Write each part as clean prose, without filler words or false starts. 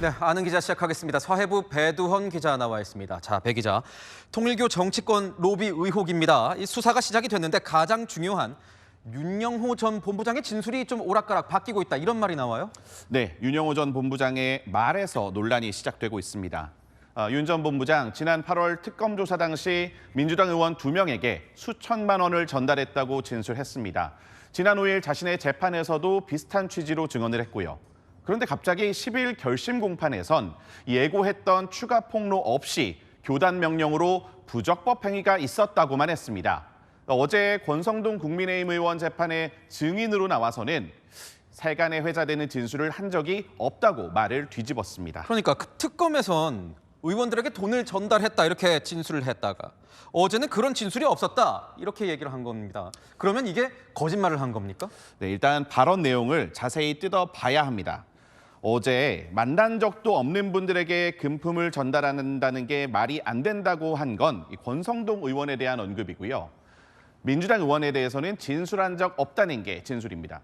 네, 아는 기자 시작하겠습니다. 사회부 배두헌 기자 나와 있습니다. 자, 배 기자, 통일교 정치권 로비 의혹입니다. 이 수사가 시작이 됐는데 가장 중요한 윤영호 전 본부장의 진술이 좀 오락가락 바뀌고 있다, 이런 말이 나와요? 네, 윤영호 전 본부장의 말에서 논란이 시작되고 있습니다. 윤 전 본부장, 지난 8월 특검 조사 당시 민주당 의원 2명에게 수천만 원을 전달했다고 진술했습니다. 지난 5일 자신의 재판에서도 비슷한 취지로 증언을 했고요. 그런데 갑자기 10일 결심 공판에선 예고했던 추가 폭로 없이 교단 명령으로 부적법 행위가 있었다고만 했습니다. 어제 권성동 국민의힘 의원 재판에 증인으로 나와서는 세간에 회자되는 진술을 한 적이 없다고 말을 뒤집었습니다. 그러니까 그 특검에선 의원들에게 돈을 전달했다, 이렇게 진술을 했다가 어제는 그런 진술이 없었다, 이렇게 얘기를 한 겁니다. 그러면 이게 거짓말을 한 겁니까? 네, 일단 발언 내용을 자세히 뜯어봐야 합니다. 어제 만난 적도 없는 분들에게 금품을 전달한다는 게 말이 안 된다고 한 건 권성동 의원에 대한 언급이고요. 민주당 의원에 대해서는 진술한 적 없다는 게 진술입니다.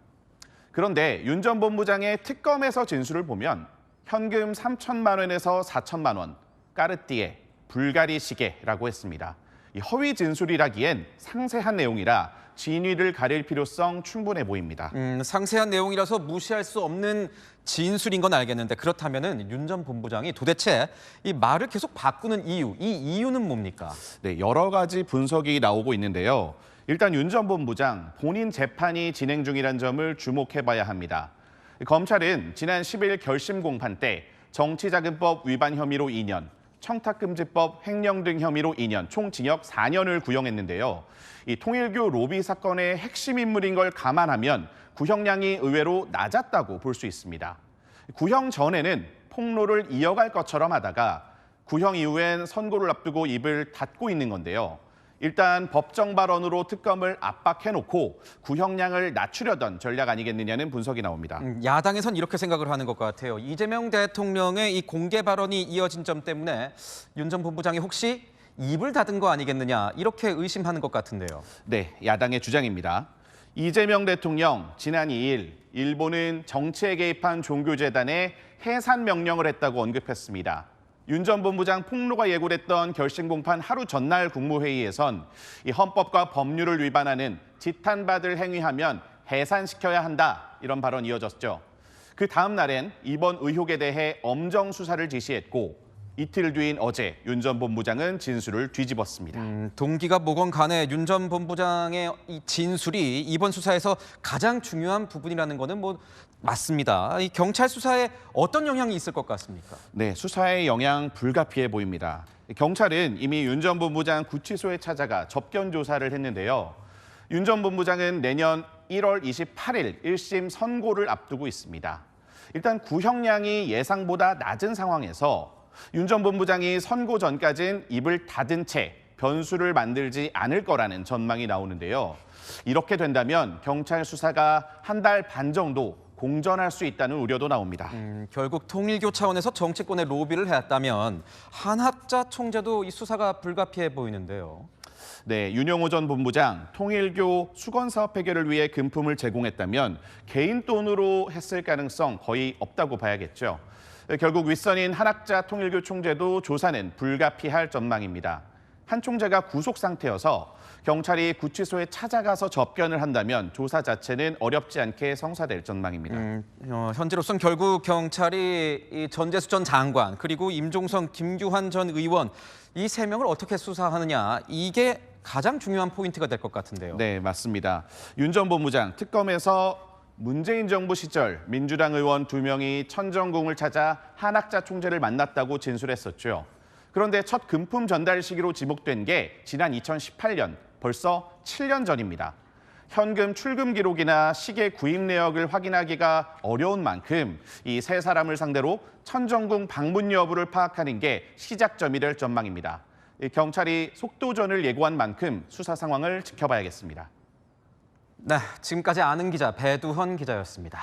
그런데 윤 전 본부장의 특검에서 진술을 보면 현금 3천만 원에서 4천만 원, 까르띠에, 불가리 시계라고 했습니다. 이 허위 진술이라기엔 상세한 내용이라 진위를 가릴 필요성 충분해 보입니다. 상세한 내용이라서 무시할 수 없는 진술인 건 알겠는데, 그렇다면은 윤 전 본부장이 도대체 이 말을 계속 바꾸는 이유, 이 이유는 뭡니까? 네, 여러 가지 분석이 나오고 있는데요. 일단 윤 전 본부장 본인 재판이 진행 중이라는 점을 주목해봐야 합니다. 검찰은 지난 10일 결심 공판 때 정치자금법 위반 혐의로 2년, 청탁금지법 횡령 등 혐의로 2년, 총 징역 4년을 구형했는데요. 이 통일교 로비 사건의 핵심 인물인 걸 감안하면 구형량이 의외로 낮았다고 볼 수 있습니다. 구형 전에는 폭로를 이어갈 것처럼 하다가 구형 이후엔 선고를 앞두고 입을 닫고 있는 건데요. 일단 법정 발언으로 특검을 압박해놓고 구형량을 낮추려던 전략 아니겠느냐는 분석이 나옵니다. 야당에선 이렇게 생각을 하는 것 같아요. 이재명 대통령의 이 공개 발언이 이어진 점 때문에 윤 전 본부장이 혹시 입을 닫은 거 아니겠느냐, 이렇게 의심하는 것 같은데요. 네, 야당의 주장입니다. 이재명 대통령 지난 2일 일본은 정치에 개입한 종교재단에 해산 명령을 했다고 언급했습니다. 윤 전 본부장 폭로가 예고됐던 결심 공판 하루 전날 국무회의에선 이 헌법과 법률을 위반하는 지탄받을 행위하면 해산시켜야 한다, 이런 발언이 이어졌죠. 그 다음 날엔 이번 의혹에 대해 엄정 수사를 지시했고 이틀 뒤인 어제 윤 전 본부장은 진술을 뒤집었습니다. 동기가 뭐건 간에 윤 전 본부장의 이 진술이 이번 수사에서 가장 중요한 부분이라는 거는 뭐 맞습니다. 이 경찰 수사에 어떤 영향이 있을 것 같습니까? 네, 수사의 영향 불가피해 보입니다. 경찰은 이미 윤 전 본부장 구치소에 찾아가 접견 조사를 했는데요. 윤 전 본부장은 내년 1월 28일 1심 선고를 앞두고 있습니다. 일단 구형량이 예상보다 낮은 상황에서 윤 전 본부장이 선고 전까진 입을 닫은 채 변수를 만들지 않을 거라는 전망이 나오는데요. 이렇게 된다면 경찰 수사가 한 달 반 정도 공전할 수 있다는 우려도 나옵니다. 결국 통일교 차원에서 정치권에 로비를 해왔다면 한학자 총재도 이 수사가 불가피해 보이는데요. 네, 윤영호 전 본부장 통일교 수건 사업 해결을 위해 금품을 제공했다면 개인 돈으로 했을 가능성 거의 없다고 봐야겠죠. 결국 윗선인 한학자 통일교 총재도 조사는 불가피할 전망입니다. 한 총재가 구속 상태여서 경찰이 구치소에 찾아가서 접견을 한다면 조사 자체는 어렵지 않게 성사될 전망입니다. 현재로선 결국 경찰이 이 전재수 전 장관, 그리고 임종성, 김규환 전 의원, 이 3명을 어떻게 수사하느냐, 이게 가장 중요한 포인트가 될 것 같은데요. 네, 맞습니다. 윤 전 본부장 특검에서 문재인 정부 시절 민주당 의원 2명이 천정궁을 찾아 한학자 총재를 만났다고 진술했었죠. 그런데 첫 금품 전달 시기로 지목된 게 지난 2018년, 벌써 7년 전입니다. 현금 출금 기록이나 시계 구입 내역을 확인하기가 어려운 만큼 이 세 사람을 상대로 천정궁 방문 여부를 파악하는 게 시작점이 될 전망입니다. 경찰이 속도전을 예고한 만큼 수사 상황을 지켜봐야겠습니다. 네, 지금까지 아는 기자 배두헌 기자였습니다.